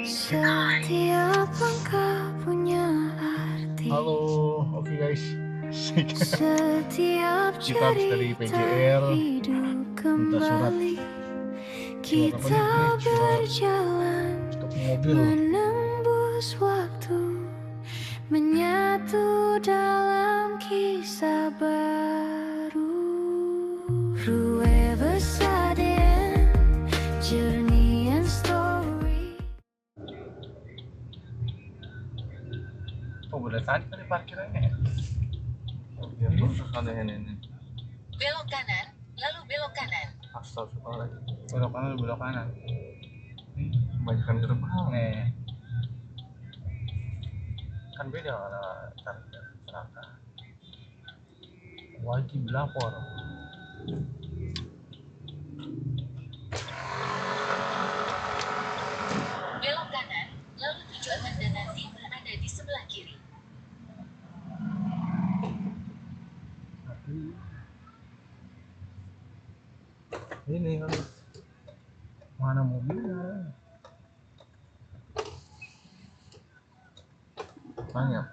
Setiap langkah punya arti. Halo, oke guys. Setiap Kita habis dari PJR, minta surat kita berjalan stop mobil. menembus waktu, menyatu dalam kisah baru. Whoever sudden journey and story. Oh, udah tadi kali parkirannya ya? Biar terus ada ini. Belok kanan, lalu belok kanan. Astagfirullahaladzim. Belok kanan. Ini kebanyakan gerbang nih. Kan beda kalau target kecelakaan. Wajib lapor. Belok kanan, lalu tuju Anda nanti berada di sebelah kiri. Ini kan mana mobilnya? Banyak.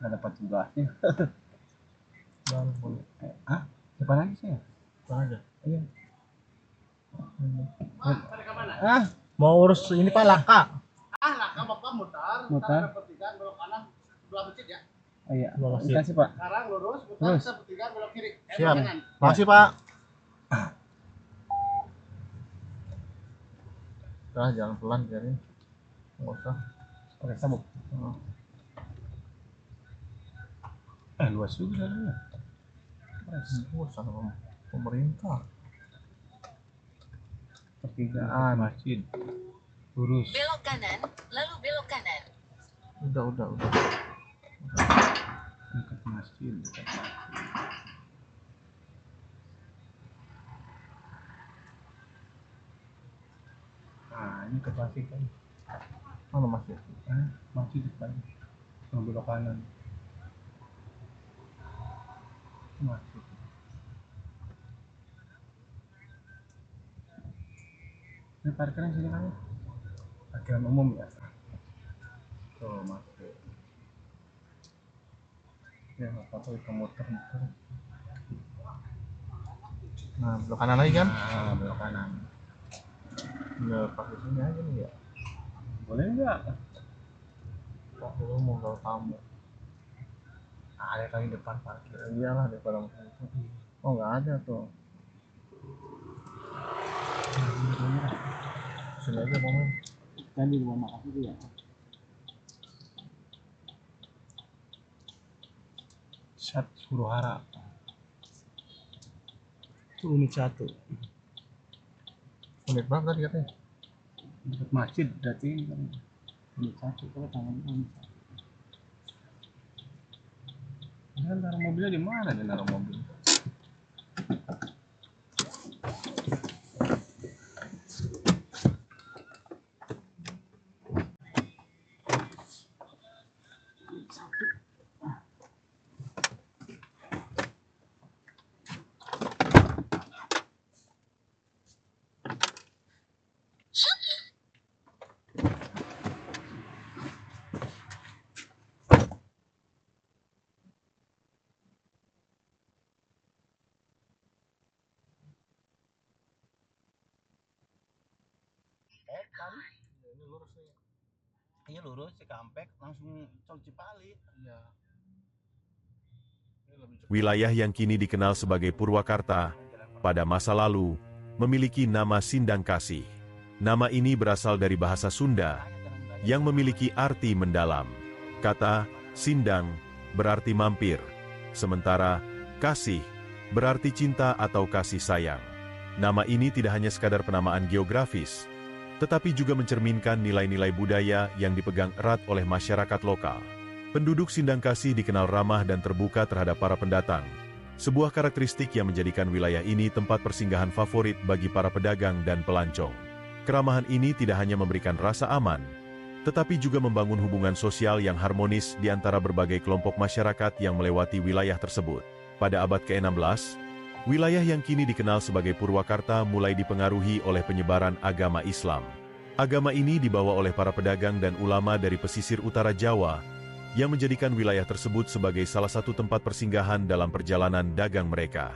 Nggak dapat tugasnya. Banyak boleh. Depan lagi saya. Depan aja. Iya. Mau urus ini Pak Laka. Laka Bapak Mutar. pertigaan belok kanan sebelah masjid ya. Oh iya. Terima kasih. Makasih Pak. Sekarang lurus, Terus. mutar pertigaan belok kiri. Siap. Kanan. Makasih Pak. Udah jalan pelan jadi nggak usah Pakai sabuk. Luas juga jalannya. nggak usah sama pemerintah. Pertigaan masjid. Lurus. Belok kanan, lalu belok kanan. Udah. Dekat masjid. Nah, ini ke Pasir kan. Mana masih? Masjid depan. Yang belok kanan. Masjid. Ini parkiran sini kan? Parkiran umum ya. Tuh masuk. Ya nggak apa-apa itu muter-muter. Nah, belok kanan lagi kan? Nah, belok kanan. Nggak pakai sini aja nih ya. Boleh nggak? Kok lu mau nggak tamu? Ada kali depan parkir. Iyalah daripada mau itu. Oh nggak ada tuh. Sini aja momen. Kan di rumah makan itu ya. Sat Suruhara. Itu unit 1. Unit berapa tadi katanya? Dekat masjid berarti ini kan. Unit 1 kalau tangan unit 1. Dia naruh mobilnya di mana dia naruh mobil? Kan? Ini lurus nih. Iya lurus Cikampek langsung Tol Cipali. Iya. Ini lebih cepat. Wilayah yang kini dikenal sebagai Purwakarta, pada masa lalu, memiliki nama Sindang Kasih. Nama ini berasal dari bahasa Sunda, yang memiliki arti mendalam. Kata Sindang berarti mampir, sementara Kasih berarti cinta atau kasih sayang. Nama ini tidak hanya sekadar penamaan geografis, tetapi juga mencerminkan nilai-nilai budaya yang dipegang erat oleh masyarakat lokal. Penduduk Sindang Kasih dikenal ramah dan terbuka terhadap para pendatang, sebuah karakteristik yang menjadikan wilayah ini tempat persinggahan favorit bagi para pedagang dan pelancong. Keramahan ini tidak hanya memberikan rasa aman, tetapi juga membangun hubungan sosial yang harmonis di antara berbagai kelompok masyarakat yang melewati wilayah tersebut. Pada abad ke-16, wilayah yang kini dikenal sebagai Purwakarta mulai dipengaruhi oleh penyebaran agama Islam. Agama ini dibawa oleh para pedagang dan ulama dari pesisir utara Jawa, yang menjadikan wilayah tersebut sebagai salah satu tempat persinggahan dalam perjalanan dagang mereka.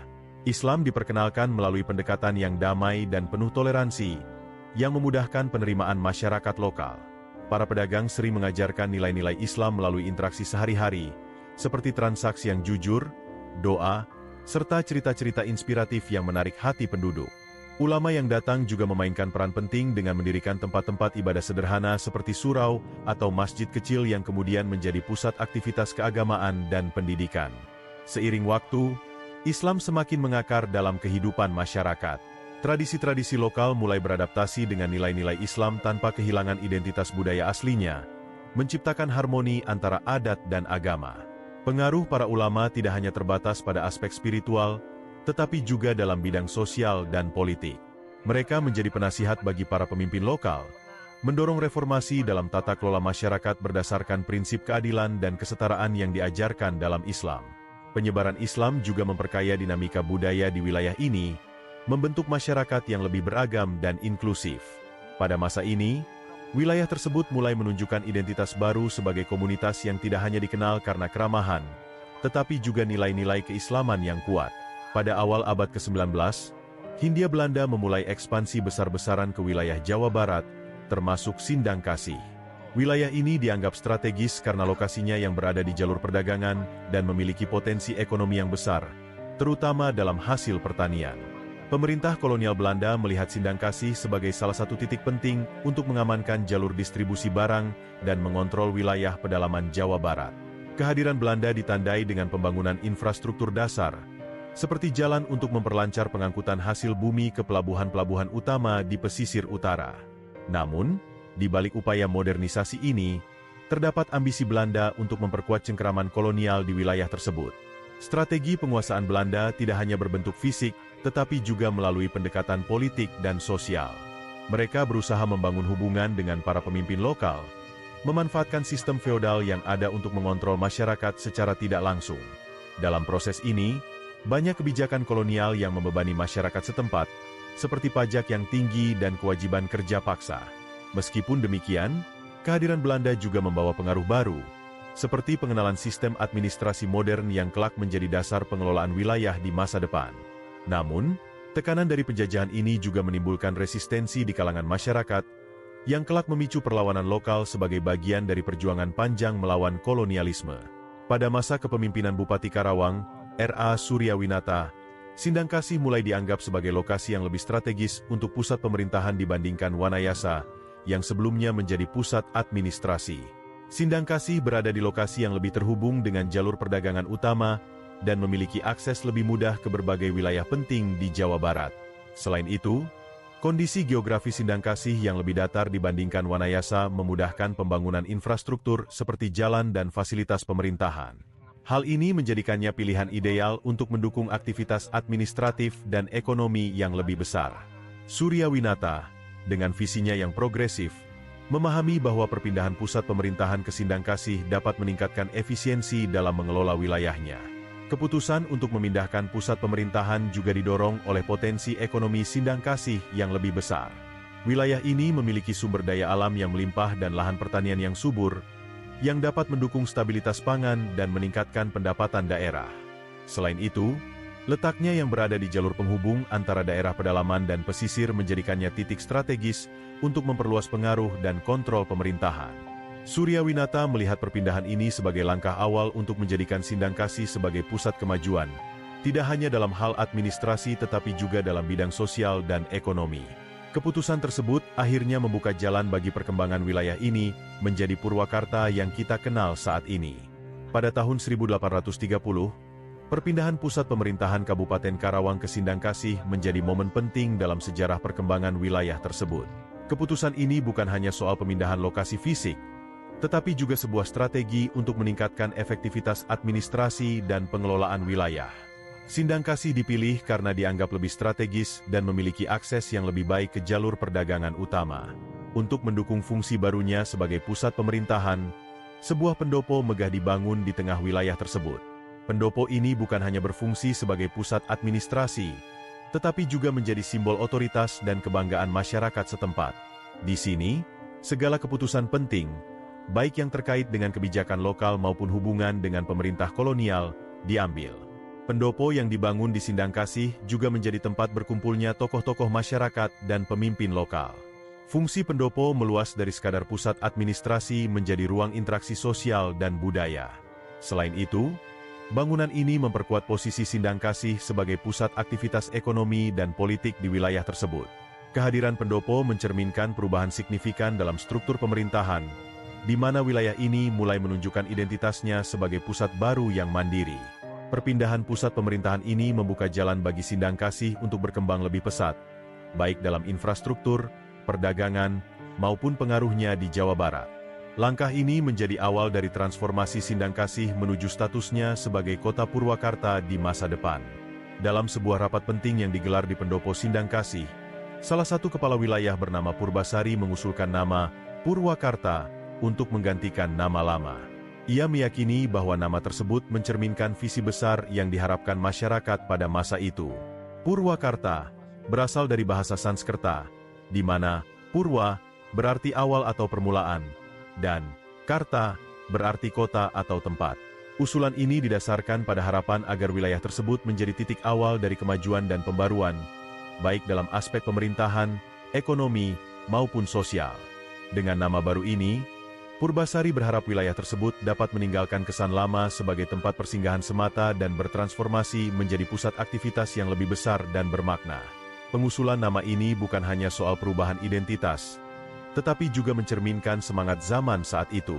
Islam diperkenalkan melalui pendekatan yang damai dan penuh toleransi, yang memudahkan penerimaan masyarakat lokal. Para pedagang sering mengajarkan nilai-nilai Islam melalui interaksi sehari-hari, seperti transaksi yang jujur, doa, serta cerita-cerita inspiratif yang menarik hati penduduk. Ulama yang datang juga memainkan peran penting dengan mendirikan tempat-tempat ibadah sederhana seperti surau atau masjid kecil yang kemudian menjadi pusat aktivitas keagamaan dan pendidikan. Seiring waktu, Islam semakin mengakar dalam kehidupan masyarakat. Tradisi-tradisi lokal mulai beradaptasi dengan nilai-nilai Islam tanpa kehilangan identitas budaya aslinya, menciptakan harmoni antara adat dan agama. Pengaruh para ulama tidak hanya terbatas pada aspek spiritual, tetapi juga dalam bidang sosial dan politik. Mereka menjadi penasihat bagi para pemimpin lokal, mendorong reformasi dalam tata kelola masyarakat berdasarkan prinsip keadilan dan kesetaraan yang diajarkan dalam Islam. Penyebaran Islam juga memperkaya dinamika budaya di wilayah ini, membentuk masyarakat yang lebih beragam dan inklusif. Pada masa ini, wilayah tersebut mulai menunjukkan identitas baru sebagai komunitas yang tidak hanya dikenal karena keramahan, tetapi juga nilai-nilai keislaman yang kuat. Pada awal abad ke-19, Hindia Belanda memulai ekspansi besar-besaran ke wilayah Jawa Barat, termasuk Sindang Kasih. Wilayah ini dianggap strategis karena lokasinya yang berada di jalur perdagangan dan memiliki potensi ekonomi yang besar, terutama dalam hasil pertanian. Pemerintah kolonial Belanda melihat Sindang Kasih sebagai salah satu titik penting untuk mengamankan jalur distribusi barang dan mengontrol wilayah pedalaman Jawa Barat. Kehadiran Belanda ditandai dengan pembangunan infrastruktur dasar, seperti jalan untuk memperlancar pengangkutan hasil bumi ke pelabuhan-pelabuhan utama di pesisir utara. Namun, di balik upaya modernisasi ini, terdapat ambisi Belanda untuk memperkuat cengkeraman kolonial di wilayah tersebut. Strategi penguasaan Belanda tidak hanya berbentuk fisik, tetapi juga melalui pendekatan politik dan sosial. Mereka berusaha membangun hubungan dengan para pemimpin lokal, memanfaatkan sistem feodal yang ada untuk mengontrol masyarakat secara tidak langsung. Dalam proses ini, banyak kebijakan kolonial yang membebani masyarakat setempat, seperti pajak yang tinggi dan kewajiban kerja paksa. Meskipun demikian, kehadiran Belanda juga membawa pengaruh baru, seperti pengenalan sistem administrasi modern yang kelak menjadi dasar pengelolaan wilayah di masa depan. Namun, tekanan dari penjajahan ini juga menimbulkan resistensi di kalangan masyarakat, yang kelak memicu perlawanan lokal sebagai bagian dari perjuangan panjang melawan kolonialisme. Pada masa kepemimpinan Bupati Karawang, R.A. Suryawinata, Sindang Kasih mulai dianggap sebagai lokasi yang lebih strategis untuk pusat pemerintahan dibandingkan Wanayasa, yang sebelumnya menjadi pusat administrasi. Sindang Kasih berada di lokasi yang lebih terhubung dengan jalur perdagangan utama dan memiliki akses lebih mudah ke berbagai wilayah penting di Jawa Barat. Selain itu, kondisi geografi Sindang Kasih yang lebih datar dibandingkan Wanayasa memudahkan pembangunan infrastruktur seperti jalan dan fasilitas pemerintahan. Hal ini menjadikannya pilihan ideal untuk mendukung aktivitas administratif dan ekonomi yang lebih besar. Suryawinata, dengan visinya yang progresif, memahami bahwa perpindahan pusat pemerintahan ke Sindang Kasih dapat meningkatkan efisiensi dalam mengelola wilayahnya. Keputusan untuk memindahkan pusat pemerintahan juga didorong oleh potensi ekonomi Sindang Kasih yang lebih besar. Wilayah ini memiliki sumber daya alam yang melimpah dan lahan pertanian yang subur, yang dapat mendukung stabilitas pangan dan meningkatkan pendapatan daerah. Selain itu, letaknya yang berada di jalur penghubung antara daerah pedalaman dan pesisir menjadikannya titik strategis untuk memperluas pengaruh dan kontrol pemerintahan. Suryawinata melihat perpindahan ini sebagai langkah awal untuk menjadikan Sindang Kasih sebagai pusat kemajuan, tidak hanya dalam hal administrasi tetapi juga dalam bidang sosial dan ekonomi. Keputusan tersebut akhirnya membuka jalan bagi perkembangan wilayah ini menjadi Purwakarta yang kita kenal saat ini. Pada tahun 1830, perpindahan pusat pemerintahan Kabupaten Karawang ke Sindang Kasih menjadi momen penting dalam sejarah perkembangan wilayah tersebut. Keputusan ini bukan hanya soal pemindahan lokasi fisik, tetapi juga sebuah strategi untuk meningkatkan efektivitas administrasi dan pengelolaan wilayah. Sindang Kasih dipilih karena dianggap lebih strategis dan memiliki akses yang lebih baik ke jalur perdagangan utama. Untuk mendukung fungsi barunya sebagai pusat pemerintahan, sebuah pendopo megah dibangun di tengah wilayah tersebut. Pendopo ini bukan hanya berfungsi sebagai pusat administrasi, tetapi juga menjadi simbol otoritas dan kebanggaan masyarakat setempat. Di sini, segala keputusan penting, baik yang terkait dengan kebijakan lokal maupun hubungan dengan pemerintah kolonial, diambil. Pendopo yang dibangun di Sindangkasih juga menjadi tempat berkumpulnya tokoh-tokoh masyarakat dan pemimpin lokal. Fungsi pendopo meluas dari sekadar pusat administrasi menjadi ruang interaksi sosial dan budaya. Selain itu, bangunan ini memperkuat posisi Sindangkasih sebagai pusat aktivitas ekonomi dan politik di wilayah tersebut. Kehadiran pendopo mencerminkan perubahan signifikan dalam struktur pemerintahan, di mana wilayah ini mulai menunjukkan identitasnya sebagai pusat baru yang mandiri. Perpindahan pusat pemerintahan ini membuka jalan bagi Sindangkasih untuk berkembang lebih pesat, baik dalam infrastruktur, perdagangan, maupun pengaruhnya di Jawa Barat. Langkah ini menjadi awal dari transformasi Sindangkasih menuju statusnya sebagai kota Purwakarta di masa depan. Dalam sebuah rapat penting yang digelar di Pendopo Sindangkasih, salah satu kepala wilayah bernama Purbasari mengusulkan nama Purwakarta untuk menggantikan nama lama. Ia meyakini bahwa nama tersebut mencerminkan visi besar yang diharapkan masyarakat pada masa itu. Purwakarta berasal dari bahasa Sanskerta, di mana Purwa berarti awal atau permulaan, dan Karta berarti kota atau tempat. Usulan ini didasarkan pada harapan agar wilayah tersebut menjadi titik awal dari kemajuan dan pembaruan, baik dalam aspek pemerintahan, ekonomi, maupun sosial. Dengan nama baru ini, Purbasari berharap wilayah tersebut dapat meninggalkan kesan lama sebagai tempat persinggahan semata dan bertransformasi menjadi pusat aktivitas yang lebih besar dan bermakna. Pengusulan nama ini bukan hanya soal perubahan identitas, tetapi juga mencerminkan semangat zaman saat itu.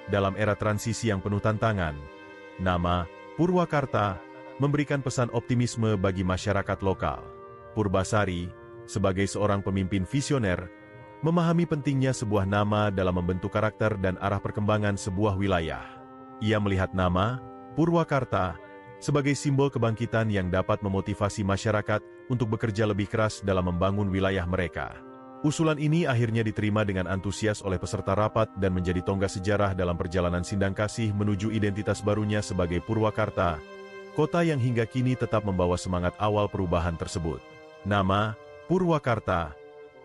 Dalam era transisi yang penuh tantangan, nama Purwakarta memberikan pesan optimisme bagi masyarakat lokal. Purbasari, sebagai seorang pemimpin visioner, memahami pentingnya sebuah nama dalam membentuk karakter dan arah perkembangan sebuah wilayah. Ia melihat nama Purwakarta sebagai simbol kebangkitan yang dapat memotivasi masyarakat untuk bekerja lebih keras dalam membangun wilayah mereka. Usulan ini akhirnya diterima dengan antusias oleh peserta rapat dan menjadi tonggak sejarah dalam perjalanan Sindangkasih menuju identitas barunya sebagai Purwakarta, kota yang hingga kini tetap membawa semangat awal perubahan tersebut. Nama Purwakarta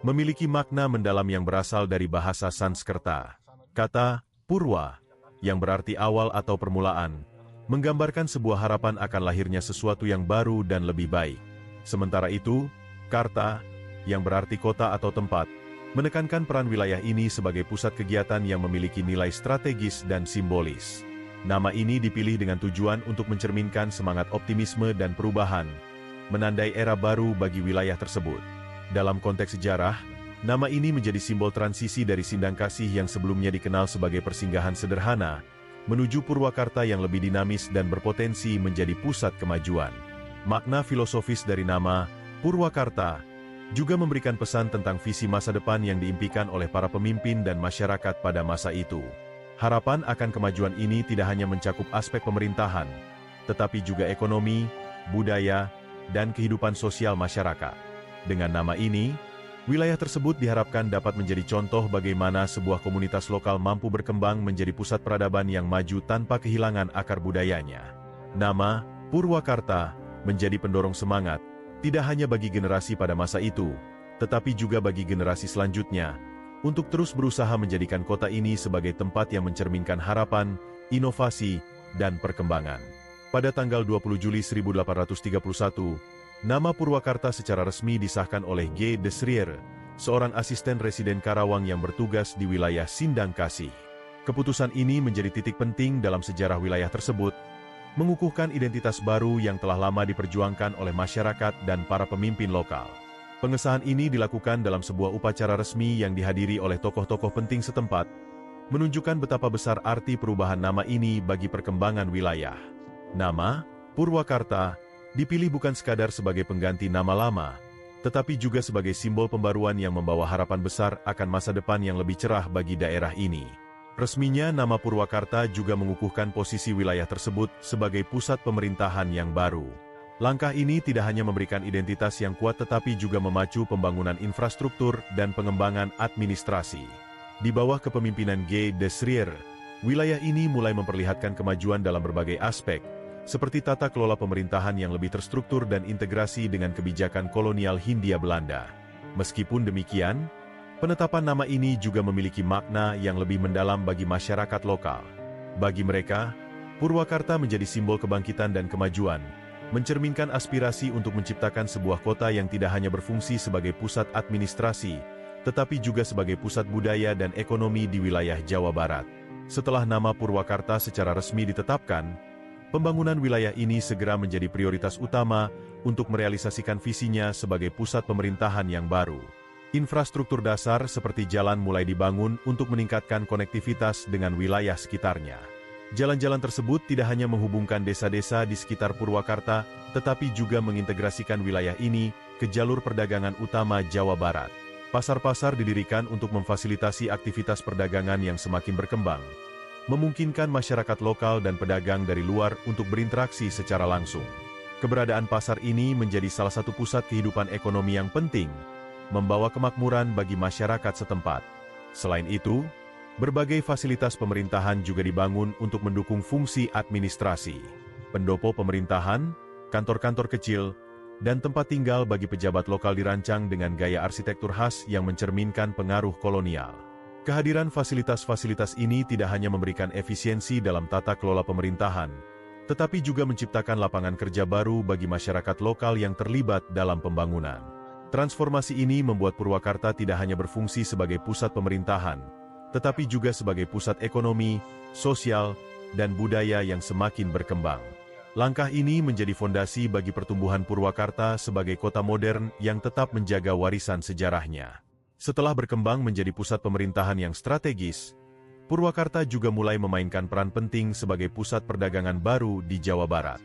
memiliki makna mendalam yang berasal dari bahasa Sanskerta. Kata Purwa, yang berarti awal atau permulaan, menggambarkan sebuah harapan akan lahirnya sesuatu yang baru dan lebih baik. Sementara itu, Karta, yang berarti kota atau tempat, menekankan peran wilayah ini sebagai pusat kegiatan yang memiliki nilai strategis dan simbolis. Nama ini dipilih dengan tujuan untuk mencerminkan semangat optimisme dan perubahan, menandai era baru bagi wilayah tersebut. Dalam konteks sejarah, nama ini menjadi simbol transisi dari Sindangkasih yang sebelumnya dikenal sebagai persinggahan sederhana, menuju Purwakarta yang lebih dinamis dan berpotensi menjadi pusat kemajuan. Makna filosofis dari nama Purwakarta juga memberikan pesan tentang visi masa depan yang diimpikan oleh para pemimpin dan masyarakat pada masa itu. Harapan akan kemajuan ini tidak hanya mencakup aspek pemerintahan, tetapi juga ekonomi, budaya, dan kehidupan sosial masyarakat. Dengan nama ini, wilayah tersebut diharapkan dapat menjadi contoh bagaimana sebuah komunitas lokal mampu berkembang menjadi pusat peradaban yang maju tanpa kehilangan akar budayanya. Nama Purwakarta menjadi pendorong semangat, tidak hanya bagi generasi pada masa itu, tetapi juga bagi generasi selanjutnya, untuk terus berusaha menjadikan kota ini sebagai tempat yang mencerminkan harapan, inovasi, dan perkembangan. Pada tanggal 20 Juli 1831, nama Purwakarta secara resmi disahkan oleh G. Desrier, seorang asisten residen Karawang yang bertugas di wilayah Sindangkasih. Keputusan ini menjadi titik penting dalam sejarah wilayah tersebut, mengukuhkan identitas baru yang telah lama diperjuangkan oleh masyarakat dan para pemimpin lokal. Pengesahan ini dilakukan dalam sebuah upacara resmi yang dihadiri oleh tokoh-tokoh penting setempat, menunjukkan betapa besar arti perubahan nama ini bagi perkembangan wilayah. Nama Purwakarta dipilih bukan sekadar sebagai pengganti nama lama, tetapi juga sebagai simbol pembaruan yang membawa harapan besar akan masa depan yang lebih cerah bagi daerah ini. Resminya nama Purwakarta juga mengukuhkan posisi wilayah tersebut sebagai pusat pemerintahan yang baru. Langkah ini tidak hanya memberikan identitas yang kuat tetapi juga memacu pembangunan infrastruktur dan pengembangan administrasi. Di bawah kepemimpinan G. Desrier, wilayah ini mulai memperlihatkan kemajuan dalam berbagai aspek, seperti tata kelola pemerintahan yang lebih terstruktur dan integrasi dengan kebijakan kolonial Hindia Belanda. Meskipun demikian, Penetapan nama ini juga memiliki makna yang lebih mendalam bagi masyarakat lokal. Bagi mereka, Purwakarta menjadi simbol kebangkitan dan kemajuan, mencerminkan aspirasi untuk menciptakan sebuah kota yang tidak hanya berfungsi sebagai pusat administrasi, tetapi juga sebagai pusat budaya dan ekonomi di wilayah Jawa Barat. Setelah nama Purwakarta secara resmi ditetapkan, pembangunan wilayah ini segera menjadi prioritas utama untuk merealisasikan visinya sebagai pusat pemerintahan yang baru. Infrastruktur dasar seperti jalan mulai dibangun untuk meningkatkan konektivitas dengan wilayah sekitarnya. Jalan-jalan tersebut tidak hanya menghubungkan desa-desa di sekitar Purwakarta, tetapi juga mengintegrasikan wilayah ini ke jalur perdagangan utama Jawa Barat. Pasar-pasar didirikan untuk memfasilitasi aktivitas perdagangan yang semakin berkembang, memungkinkan masyarakat lokal dan pedagang dari luar untuk berinteraksi secara langsung. Keberadaan pasar ini menjadi salah satu pusat kehidupan ekonomi yang penting, membawa kemakmuran bagi masyarakat setempat. Selain itu, berbagai fasilitas pemerintahan juga dibangun untuk mendukung fungsi administrasi, pendopo pemerintahan, kantor-kantor kecil, dan tempat tinggal bagi pejabat lokal dirancang dengan gaya arsitektur khas yang mencerminkan pengaruh kolonial. Kehadiran fasilitas-fasilitas ini tidak hanya memberikan efisiensi dalam tata kelola pemerintahan, tetapi juga menciptakan lapangan kerja baru bagi masyarakat lokal yang terlibat dalam pembangunan. Transformasi ini membuat Purwakarta tidak hanya berfungsi sebagai pusat pemerintahan, tetapi juga sebagai pusat ekonomi, sosial, dan budaya yang semakin berkembang. Langkah ini menjadi fondasi bagi pertumbuhan Purwakarta sebagai kota modern yang tetap menjaga warisan sejarahnya. Setelah berkembang menjadi pusat pemerintahan yang strategis, Purwakarta juga mulai memainkan peran penting sebagai pusat perdagangan baru di Jawa Barat.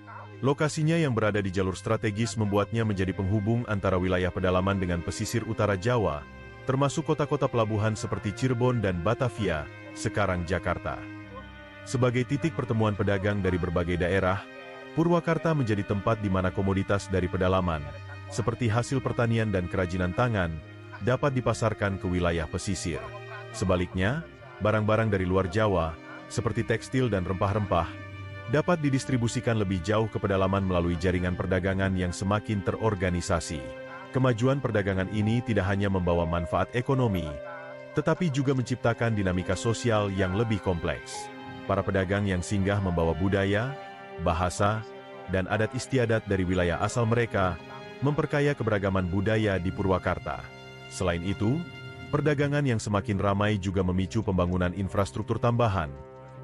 Lokasinya yang berada di jalur strategis membuatnya menjadi penghubung antara wilayah pedalaman dengan pesisir utara Jawa, termasuk kota-kota pelabuhan seperti Cirebon dan Batavia, sekarang Jakarta. Sebagai titik pertemuan pedagang dari berbagai daerah, Purwakarta menjadi tempat di mana komoditas dari pedalaman, seperti hasil pertanian dan kerajinan tangan, dapat dipasarkan ke wilayah pesisir. Sebaliknya, barang-barang dari luar Jawa, seperti tekstil dan rempah-rempah, dapat didistribusikan lebih jauh ke pedalaman melalui jaringan perdagangan yang semakin terorganisasi. Kemajuan perdagangan ini tidak hanya membawa manfaat ekonomi, tetapi juga menciptakan dinamika sosial yang lebih kompleks. Para pedagang yang singgah membawa budaya, bahasa, dan adat istiadat dari wilayah asal mereka, memperkaya keberagaman budaya di Purwakarta. Selain itu, perdagangan yang semakin ramai juga memicu pembangunan infrastruktur tambahan,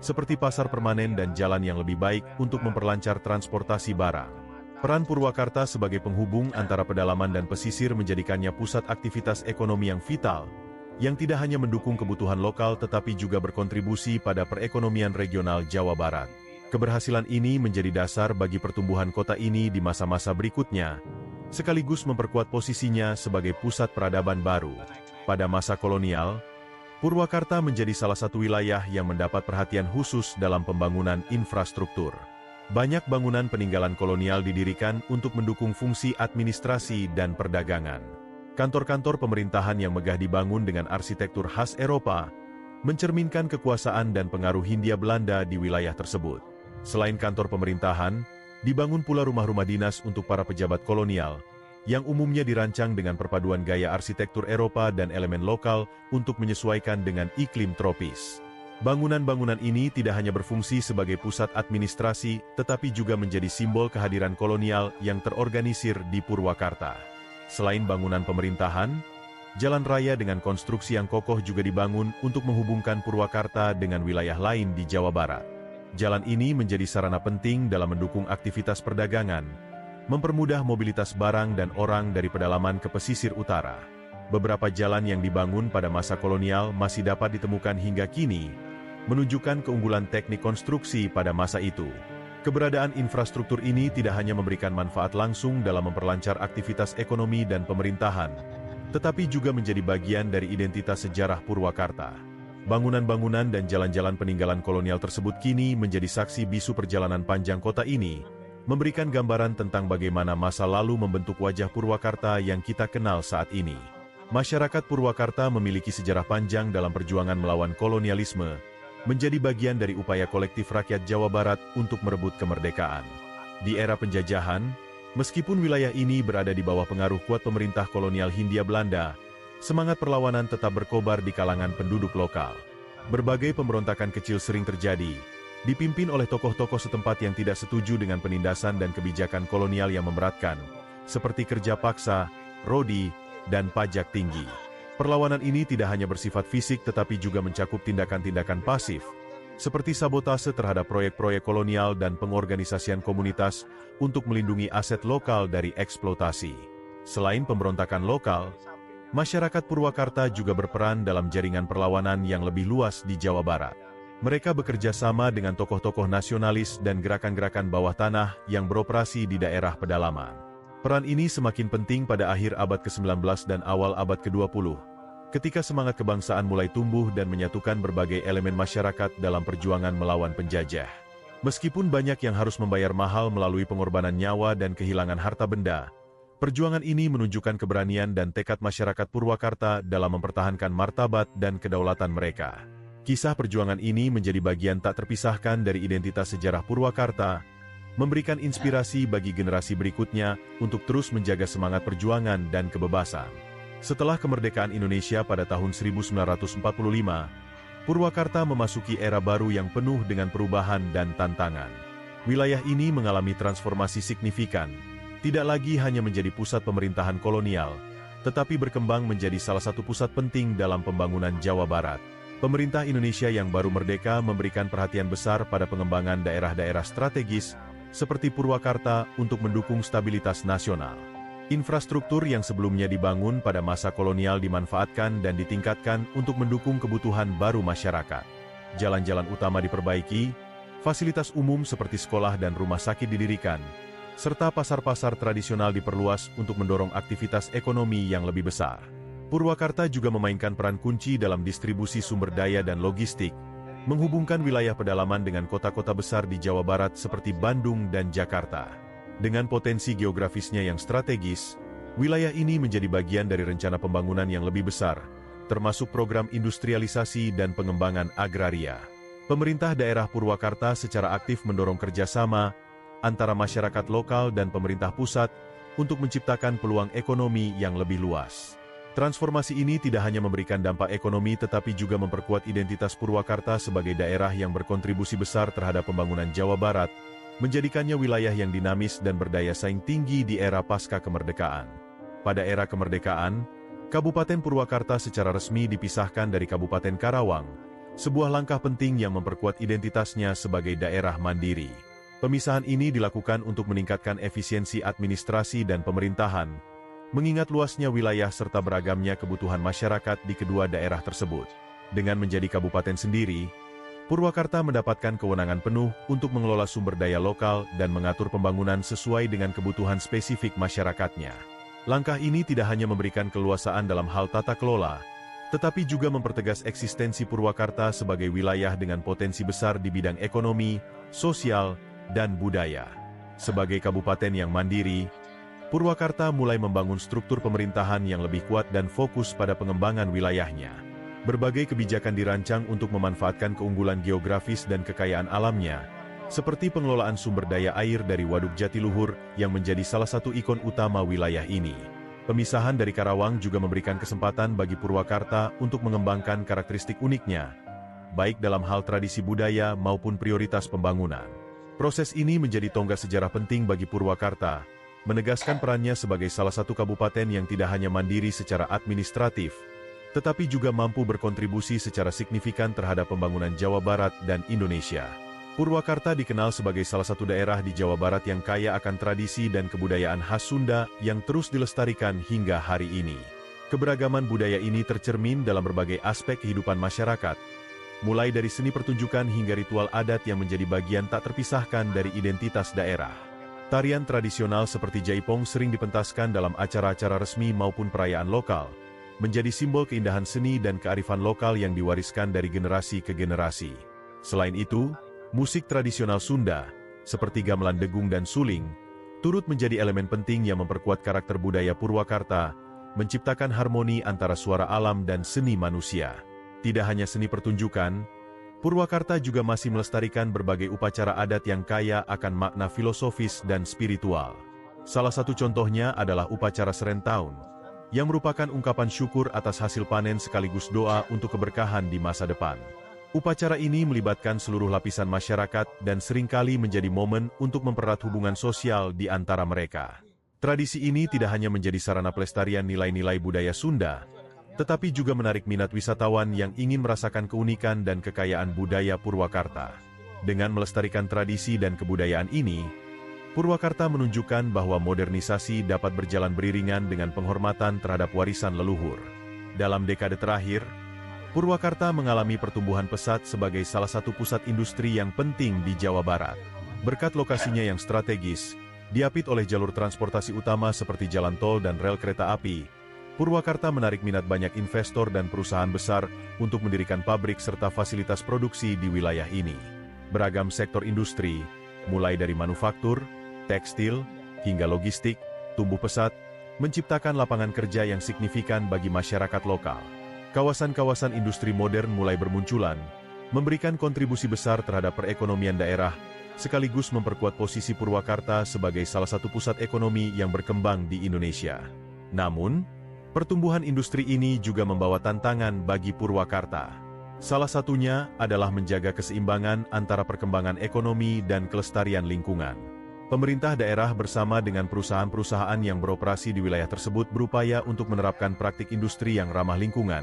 seperti pasar permanen dan jalan yang lebih baik untuk memperlancar transportasi barang. Peran Purwakarta sebagai penghubung antara pedalaman dan pesisir menjadikannya pusat aktivitas ekonomi yang vital, yang tidak hanya mendukung kebutuhan lokal tetapi juga berkontribusi pada perekonomian regional Jawa Barat. Keberhasilan ini menjadi dasar bagi pertumbuhan kota ini di masa-masa berikutnya, sekaligus memperkuat posisinya sebagai pusat peradaban baru. Pada masa kolonial, Purwakarta menjadi salah satu wilayah yang mendapat perhatian khusus dalam pembangunan infrastruktur. Banyak bangunan peninggalan kolonial didirikan untuk mendukung fungsi administrasi dan perdagangan. Kantor-kantor pemerintahan yang megah dibangun dengan arsitektur khas Eropa, mencerminkan kekuasaan dan pengaruh Hindia Belanda di wilayah tersebut. Selain kantor pemerintahan, dibangun pula rumah-rumah dinas untuk para pejabat kolonial, yang umumnya dirancang dengan perpaduan gaya arsitektur Eropa dan elemen lokal untuk menyesuaikan dengan iklim tropis. Bangunan-bangunan ini tidak hanya berfungsi sebagai pusat administrasi, tetapi juga menjadi simbol kehadiran kolonial yang terorganisir di Purwakarta. Selain bangunan pemerintahan, jalan raya dengan konstruksi yang kokoh juga dibangun untuk menghubungkan Purwakarta dengan wilayah lain di Jawa Barat. Jalan ini menjadi sarana penting dalam mendukung aktivitas perdagangan, mempermudah mobilitas barang dan orang dari pedalaman ke pesisir utara. Beberapa jalan yang dibangun pada masa kolonial masih dapat ditemukan hingga kini, menunjukkan keunggulan teknik konstruksi pada masa itu. Keberadaan infrastruktur ini tidak hanya memberikan manfaat langsung dalam memperlancar aktivitas ekonomi dan pemerintahan, tetapi juga menjadi bagian dari identitas sejarah Purwakarta. Bangunan-bangunan dan jalan-jalan peninggalan kolonial tersebut kini menjadi saksi bisu perjalanan panjang kota ini, memberikan gambaran tentang bagaimana masa lalu membentuk wajah Purwakarta yang kita kenal saat ini. Masyarakat Purwakarta memiliki sejarah panjang dalam perjuangan melawan kolonialisme, menjadi bagian dari upaya kolektif rakyat Jawa Barat untuk merebut kemerdekaan. Di era penjajahan, meskipun wilayah ini berada di bawah pengaruh kuat pemerintah kolonial Hindia Belanda, Semangat perlawanan tetap berkobar di kalangan penduduk lokal. Berbagai pemberontakan kecil sering terjadi, dipimpin oleh tokoh-tokoh setempat yang tidak setuju dengan penindasan dan kebijakan kolonial yang memberatkan, seperti kerja paksa, rodi, dan pajak tinggi. Perlawanan ini tidak hanya bersifat fisik tetapi juga mencakup tindakan-tindakan pasif, seperti sabotase terhadap proyek-proyek kolonial dan pengorganisasian komunitas untuk melindungi aset lokal dari eksploitasi. Selain pemberontakan lokal, masyarakat Purwakarta juga berperan dalam jaringan perlawanan yang lebih luas di Jawa Barat. Mereka bekerja sama dengan tokoh-tokoh nasionalis dan gerakan-gerakan bawah tanah yang beroperasi di daerah pedalaman. Peran ini semakin penting pada akhir abad ke-19 dan awal abad ke-20, ketika semangat kebangsaan mulai tumbuh dan menyatukan berbagai elemen masyarakat dalam perjuangan melawan penjajah. Meskipun banyak yang harus membayar mahal melalui pengorbanan nyawa dan kehilangan harta benda, perjuangan ini menunjukkan keberanian dan tekad masyarakat Purwakarta dalam mempertahankan martabat dan kedaulatan mereka. Kisah perjuangan ini menjadi bagian tak terpisahkan dari identitas sejarah Purwakarta, memberikan inspirasi bagi generasi berikutnya untuk terus menjaga semangat perjuangan dan kebebasan. Setelah kemerdekaan Indonesia pada tahun 1945, Purwakarta memasuki era baru yang penuh dengan perubahan dan tantangan. Wilayah ini mengalami transformasi signifikan, tidak lagi hanya menjadi pusat pemerintahan kolonial, tetapi berkembang menjadi salah satu pusat penting dalam pembangunan Jawa Barat. Pemerintah Indonesia yang baru merdeka memberikan perhatian besar pada pengembangan daerah-daerah strategis seperti Purwakarta untuk mendukung stabilitas nasional. Infrastruktur yang sebelumnya dibangun pada masa kolonial dimanfaatkan dan ditingkatkan untuk mendukung kebutuhan baru masyarakat. Jalan-jalan utama diperbaiki, fasilitas umum seperti sekolah dan rumah sakit didirikan, serta pasar-pasar tradisional diperluas untuk mendorong aktivitas ekonomi yang lebih besar. Purwakarta juga memainkan peran kunci dalam distribusi sumber daya dan logistik, menghubungkan wilayah pedalaman dengan kota-kota besar di Jawa Barat seperti Bandung dan Jakarta. Dengan potensi geografisnya yang strategis, wilayah ini menjadi bagian dari rencana pembangunan yang lebih besar, termasuk program industrialisasi dan pengembangan agraria. Pemerintah daerah Purwakarta secara aktif mendorong kerjasama antara masyarakat lokal dan pemerintah pusat untuk menciptakan peluang ekonomi yang lebih luas. Transformasi ini tidak hanya memberikan dampak ekonomi tetapi juga memperkuat identitas Purwakarta sebagai daerah yang berkontribusi besar terhadap pembangunan Jawa Barat, menjadikannya wilayah yang dinamis dan berdaya saing tinggi di era pasca kemerdekaan. Pada era kemerdekaan, Kabupaten Purwakarta secara resmi dipisahkan dari Kabupaten Karawang, sebuah langkah penting yang memperkuat identitasnya sebagai daerah mandiri. Pemisahan ini dilakukan untuk meningkatkan efisiensi administrasi dan pemerintahan, mengingat luasnya wilayah serta beragamnya kebutuhan masyarakat di kedua daerah tersebut. Dengan menjadi kabupaten sendiri, Purwakarta mendapatkan kewenangan penuh untuk mengelola sumber daya lokal dan mengatur pembangunan sesuai dengan kebutuhan spesifik masyarakatnya. Langkah ini tidak hanya memberikan keluasaan dalam hal tata kelola, tetapi juga mempertegas eksistensi Purwakarta sebagai wilayah dengan potensi besar di bidang ekonomi, sosial, dan budaya. Sebagai kabupaten yang mandiri, Purwakarta mulai membangun struktur pemerintahan yang lebih kuat dan fokus pada pengembangan wilayahnya. Berbagai kebijakan dirancang untuk memanfaatkan keunggulan geografis dan kekayaan alamnya, seperti pengelolaan sumber daya air dari Waduk Jatiluhur yang menjadi salah satu ikon utama wilayah ini. Pemisahan dari Karawang juga memberikan kesempatan bagi Purwakarta untuk mengembangkan karakteristik uniknya, baik dalam hal tradisi budaya maupun prioritas pembangunan. Proses ini menjadi tonggak sejarah penting bagi Purwakarta, menegaskan perannya sebagai salah satu kabupaten yang tidak hanya mandiri secara administratif, tetapi juga mampu berkontribusi secara signifikan terhadap pembangunan Jawa Barat dan Indonesia. Purwakarta dikenal sebagai salah satu daerah di Jawa Barat yang kaya akan tradisi dan kebudayaan khas Sunda yang terus dilestarikan hingga hari ini. Keberagaman budaya ini tercermin dalam berbagai aspek kehidupan masyarakat, mulai dari seni pertunjukan hingga ritual adat yang menjadi bagian tak terpisahkan dari identitas daerah. Tarian tradisional seperti jaipong sering dipentaskan dalam acara-acara resmi maupun perayaan lokal, menjadi simbol keindahan seni dan kearifan lokal yang diwariskan dari generasi ke generasi. Selain itu, musik tradisional Sunda, seperti gamelan degung dan suling, turut menjadi elemen penting yang memperkuat karakter budaya Purwakarta, menciptakan harmoni antara suara alam dan seni manusia. Tidak hanya seni pertunjukan, Purwakarta juga masih melestarikan berbagai upacara adat yang kaya akan makna filosofis dan spiritual. Salah satu contohnya adalah upacara Serentaun, yang merupakan ungkapan syukur atas hasil panen sekaligus doa untuk keberkahan di masa depan. Upacara ini melibatkan seluruh lapisan masyarakat dan seringkali menjadi momen untuk mempererat hubungan sosial di antara mereka. Tradisi ini tidak hanya menjadi sarana pelestarian nilai-nilai budaya Sunda, tetapi juga menarik minat wisatawan yang ingin merasakan keunikan dan kekayaan budaya Purwakarta. Dengan melestarikan tradisi dan kebudayaan ini, Purwakarta menunjukkan bahwa modernisasi dapat berjalan beriringan dengan penghormatan terhadap warisan leluhur. Dalam dekade terakhir, Purwakarta mengalami pertumbuhan pesat sebagai salah satu pusat industri yang penting di Jawa Barat. Berkat lokasinya yang strategis, diapit oleh jalur transportasi utama seperti jalan tol dan rel kereta api, Purwakarta menarik minat banyak investor dan perusahaan besar untuk mendirikan pabrik serta fasilitas produksi di wilayah ini. Beragam sektor industri, mulai dari manufaktur, tekstil, hingga logistik, tumbuh pesat, menciptakan lapangan kerja yang signifikan bagi masyarakat lokal. Kawasan-kawasan industri modern mulai bermunculan, memberikan kontribusi besar terhadap perekonomian daerah, sekaligus memperkuat posisi Purwakarta sebagai salah satu pusat ekonomi yang berkembang di Indonesia. Namun, pertumbuhan industri ini juga membawa tantangan bagi Purwakarta. Salah satunya adalah menjaga keseimbangan antara perkembangan ekonomi dan kelestarian lingkungan. Pemerintah daerah bersama dengan perusahaan-perusahaan yang beroperasi di wilayah tersebut berupaya untuk menerapkan praktik industri yang ramah lingkungan,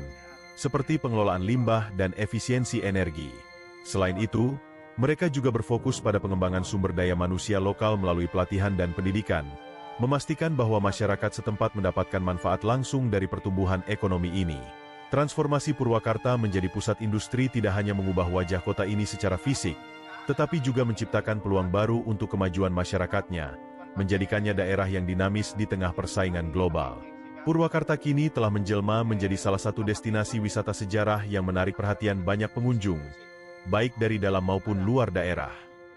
seperti pengelolaan limbah dan efisiensi energi. Selain itu, mereka juga berfokus pada pengembangan sumber daya manusia lokal melalui pelatihan dan pendidikan, memastikan bahwa masyarakat setempat mendapatkan manfaat langsung dari pertumbuhan ekonomi ini. Transformasi Purwakarta menjadi pusat industri tidak hanya mengubah wajah kota ini secara fisik, tetapi juga menciptakan peluang baru untuk kemajuan masyarakatnya, menjadikannya daerah yang dinamis di tengah persaingan global. Purwakarta kini telah menjelma menjadi salah satu destinasi wisata sejarah yang menarik perhatian banyak pengunjung, baik dari dalam maupun luar daerah.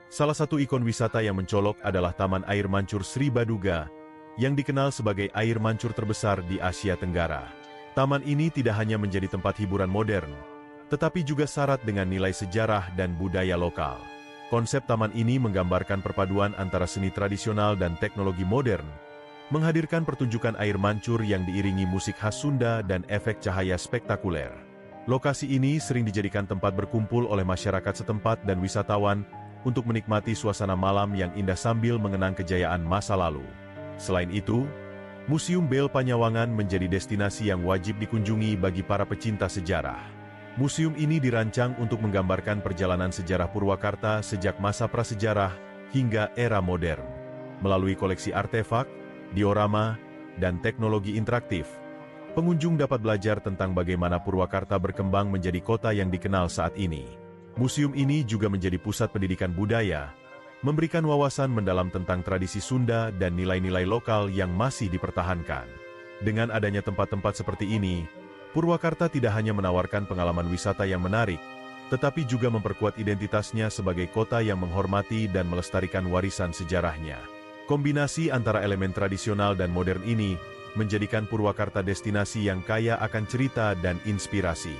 Salah satu ikon wisata yang mencolok adalah Taman Air Mancur Sri Baduga, yang dikenal sebagai air mancur terbesar di Asia Tenggara. Taman ini tidak hanya menjadi tempat hiburan modern, tetapi juga syarat dengan nilai sejarah dan budaya lokal. Konsep taman ini menggambarkan perpaduan antara seni tradisional dan teknologi modern, menghadirkan pertunjukan air mancur yang diiringi musik khas Sunda dan efek cahaya spektakuler. Lokasi ini sering dijadikan tempat berkumpul oleh masyarakat setempat dan wisatawan untuk menikmati suasana malam yang indah sambil mengenang kejayaan masa lalu. Selain itu, Museum Bel Panyawangan menjadi destinasi yang wajib dikunjungi bagi para pecinta sejarah. Museum ini dirancang untuk menggambarkan perjalanan sejarah Purwakarta sejak masa prasejarah hingga era modern. Melalui koleksi artefak, diorama, dan teknologi interaktif, pengunjung dapat belajar tentang bagaimana Purwakarta berkembang menjadi kota yang dikenal saat ini. Museum ini juga menjadi pusat pendidikan budaya, memberikan wawasan mendalam tentang tradisi Sunda dan nilai-nilai lokal yang masih dipertahankan. Dengan adanya tempat-tempat seperti ini, Purwakarta tidak hanya menawarkan pengalaman wisata yang menarik, tetapi juga memperkuat identitasnya sebagai kota yang menghormati dan melestarikan warisan sejarahnya. Kombinasi antara elemen tradisional dan modern ini menjadikan Purwakarta destinasi yang kaya akan cerita dan inspirasi.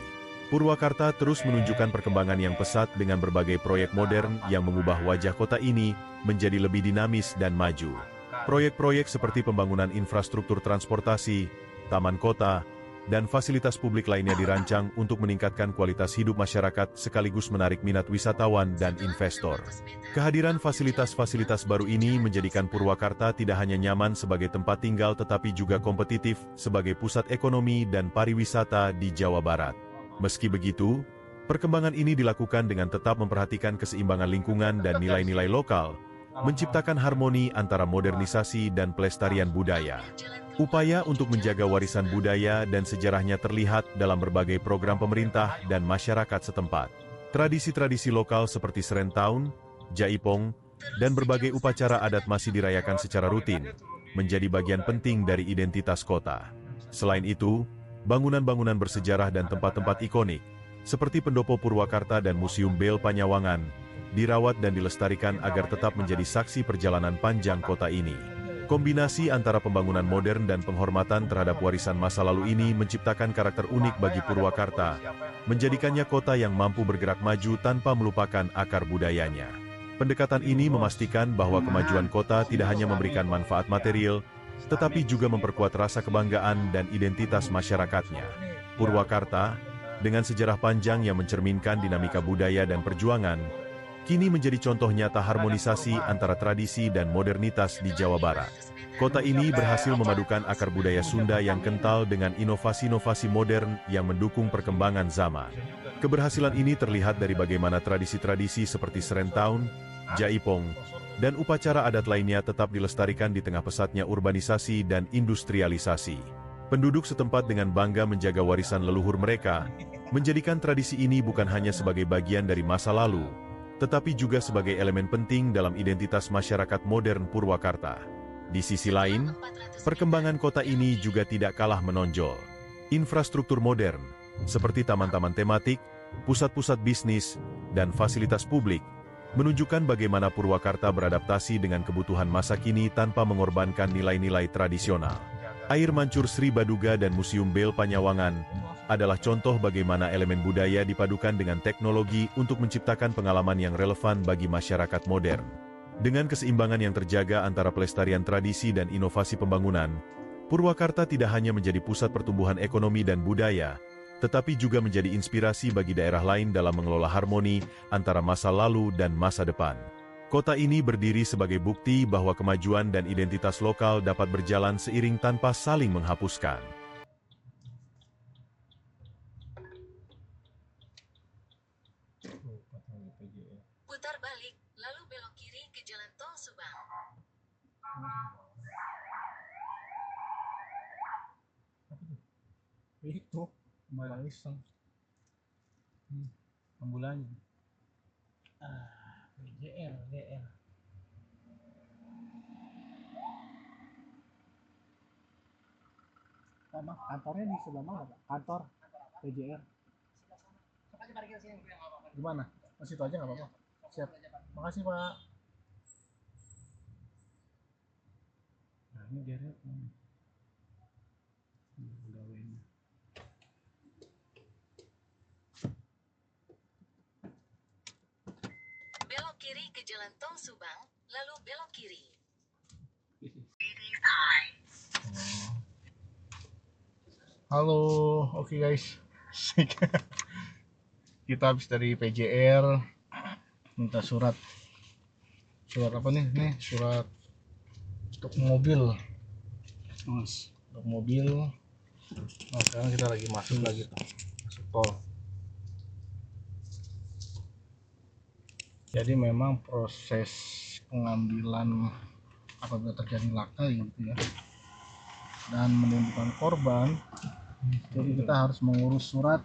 Purwakarta terus menunjukkan perkembangan yang pesat dengan berbagai proyek modern yang mengubah wajah kota ini menjadi lebih dinamis dan maju. Proyek-proyek seperti pembangunan infrastruktur transportasi, taman kota, dan fasilitas publik lainnya dirancang untuk meningkatkan kualitas hidup masyarakat sekaligus menarik minat wisatawan dan investor. Kehadiran fasilitas-fasilitas baru ini menjadikan Purwakarta tidak hanya nyaman sebagai tempat tinggal tetapi juga kompetitif sebagai pusat ekonomi dan pariwisata di Jawa Barat. Meski begitu, perkembangan ini dilakukan dengan tetap memperhatikan keseimbangan lingkungan dan nilai-nilai lokal, menciptakan harmoni antara modernisasi dan pelestarian budaya. Upaya untuk menjaga warisan budaya dan sejarahnya terlihat dalam berbagai program pemerintah dan masyarakat setempat. Tradisi-tradisi lokal seperti Serentaun, Jaipong, dan berbagai upacara adat masih dirayakan secara rutin, menjadi bagian penting dari identitas kota. Selain itu, bangunan-bangunan bersejarah dan tempat-tempat ikonik, seperti Pendopo Purwakarta dan Museum Bel Panyawangan, dirawat dan dilestarikan agar tetap menjadi saksi perjalanan panjang kota ini. Kombinasi antara pembangunan modern dan penghormatan terhadap warisan masa lalu ini menciptakan karakter unik bagi Purwakarta, menjadikannya kota yang mampu bergerak maju tanpa melupakan akar budayanya. Pendekatan ini memastikan bahwa kemajuan kota tidak hanya memberikan manfaat material, tetapi juga memperkuat rasa kebanggaan dan identitas masyarakatnya. Purwakarta, dengan sejarah panjang yang mencerminkan dinamika budaya dan perjuangan, kini menjadi contoh nyata harmonisasi antara tradisi dan modernitas di Jawa Barat. Kota ini berhasil memadukan akar budaya Sunda yang kental dengan inovasi-inovasi modern yang mendukung perkembangan zaman. Keberhasilan ini terlihat dari bagaimana tradisi-tradisi seperti Serentaun, Jaipong, dan upacara adat lainnya tetap dilestarikan di tengah pesatnya urbanisasi dan industrialisasi. Penduduk setempat dengan bangga menjaga warisan leluhur mereka, menjadikan tradisi ini bukan hanya sebagai bagian dari masa lalu, tetapi juga sebagai elemen penting dalam identitas masyarakat modern Purwakarta. Di sisi lain, perkembangan kota ini juga tidak kalah menonjol. Infrastruktur modern, seperti taman-taman tematik, pusat-pusat bisnis, dan fasilitas publik, menunjukkan bagaimana Purwakarta beradaptasi dengan kebutuhan masa kini tanpa mengorbankan nilai-nilai tradisional. Air Mancur Sri Baduga dan Museum Bel Panyawangan adalah contoh bagaimana elemen budaya dipadukan dengan teknologi untuk menciptakan pengalaman yang relevan bagi masyarakat modern. Dengan keseimbangan yang terjaga antara pelestarian tradisi dan inovasi pembangunan, Purwakarta tidak hanya menjadi pusat pertumbuhan ekonomi dan budaya, tetapi juga menjadi inspirasi bagi daerah lain dalam mengelola harmoni antara masa lalu dan masa depan. Kota ini berdiri sebagai bukti bahwa kemajuan dan identitas lokal dapat berjalan seiring tanpa saling menghapuskan. Putar balik, lalu belok kiri ke Jalan Tol Subang. Itu malah iseng. Ambulannya. PJR. Pak, kantornya di sebelah mana, Pak? Kantor PJR. Gimana? Masih itu aja nggak apa-apa? Siap. Makasih, Pak. Nah, ini deret. Pegawainya. Belok kiri ke Jalan Tol Subang, lalu belok kiri. Halo, oke guys. Kita habis dari PJR, minta surat apa nih? Surat untuk mobil. Untuk mobil. Nah, sekarang kita lagi masuk lagi tuh, masuk tol. Jadi memang proses pengambilan apabila terjadi laka gitu ya, dan menimbulkan korban, jadi kita harus mengurus surat.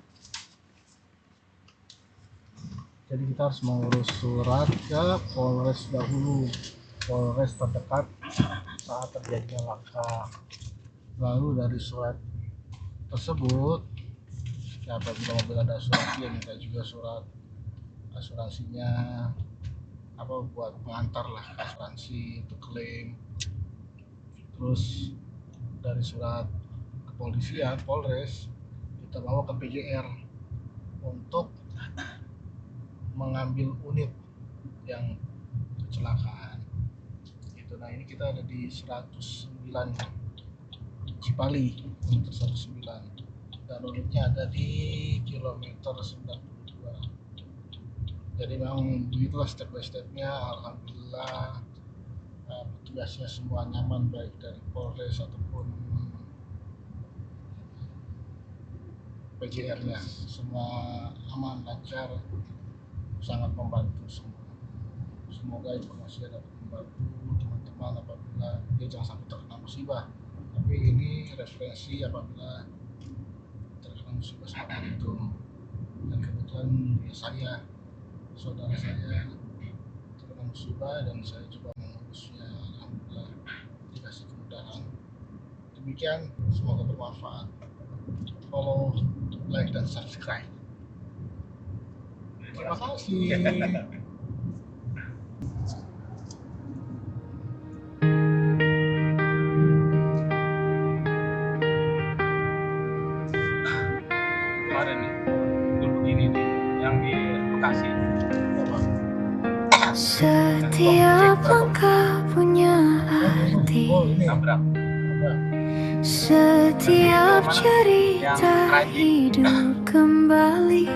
Jadi kita harus mengurus surat ke Polres dahulu, Polres terdekat saat terjadinya laka. Lalu dari surat tersebut, ya apabila mobil ada asuransi, ya minta juga surat asuransinya, apa buat pengantar lah ke asuransi untuk klaim. Terus dari surat kepolisian Polres kita bawa ke PJR untuk mengambil unit yang kecelakaan gitu. Nah, ini kita ada di 109 Cipali, kilometer 109, dan unitnya ada di kilometer 92. Jadi memang begitulah step by stepnya. Alhamdulillah petugasnya semua nyaman, baik dari Polres ataupun PJR-nya, semua aman, lancar, sangat membantu semua. Semoga informasi dapat membantu teman-teman apabila dia jangan sampai terkena musibah. Tapi ini referensi apabila terkena musibah seperti itu. Dan kebetulan ya saya, saudara saya terkena musibah dan saya coba mengurusnya. Alhamdulillah dikasih kemudahan. Demikian, semoga bermanfaat. Follow, like, dan subscribe. Terima kasih. Kemarin nih, dulu begini nih, yang di Bekasi. Setiap langkah punya arti. Nabrak. Setiap cerita hidup kembali.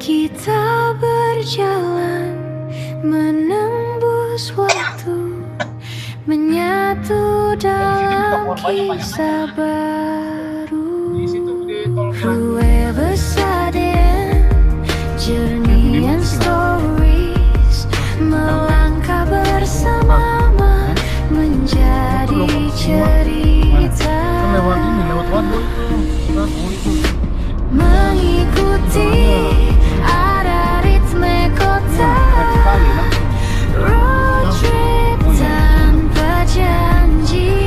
Kita berjalan menembus waktu, menyatu dalam kisah baru. Whoever sudden journey and stories, melangkah bersama menjadi cerita. Lewat waduk itu. Mengikuti arah ritme kota, road trip tanpa janji.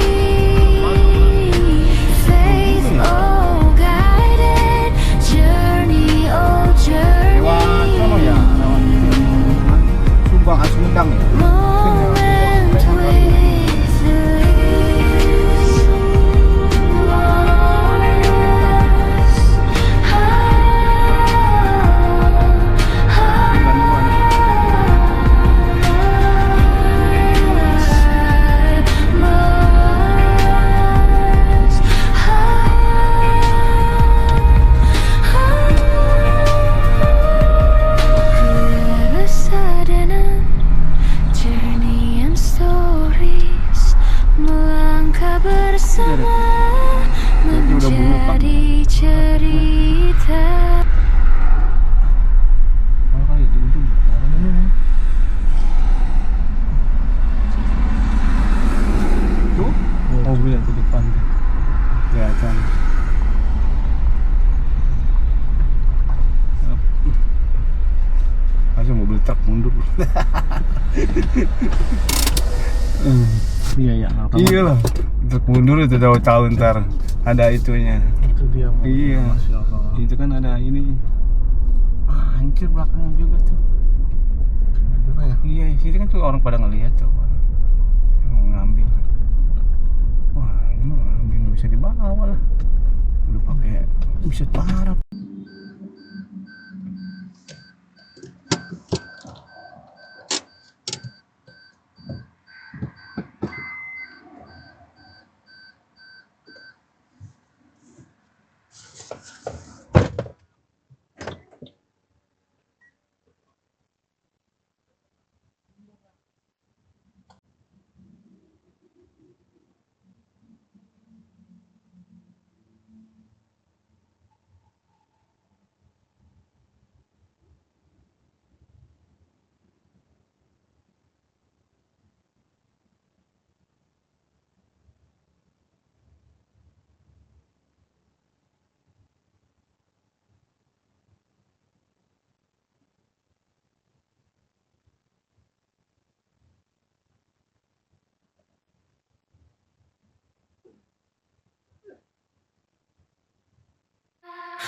Faith, oh guided journey, oh Lewat sono journey. ya, lewat Subang Sumedang ya. Moment with journey and stories, melangkah bersama menjadi cerita. Kalau kali itu tuh mobil yang di depan tuh kelihatan. Masa mobil truk mundur. Iya ya. Iya lah, truk mundur itu tahu-tahu ntar ada itunya. Itu dia. Iya, Masya Allah. itu kan ada ini. Hancur belakangnya juga tuh. Kenapa ya? Iya, situ kan tuh orang pada ngeliat tuh, yang mau ngambil. Wah, ini mah ngambil nggak bisa dibawa lah. Udah pakai buset parah.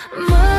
Melangkah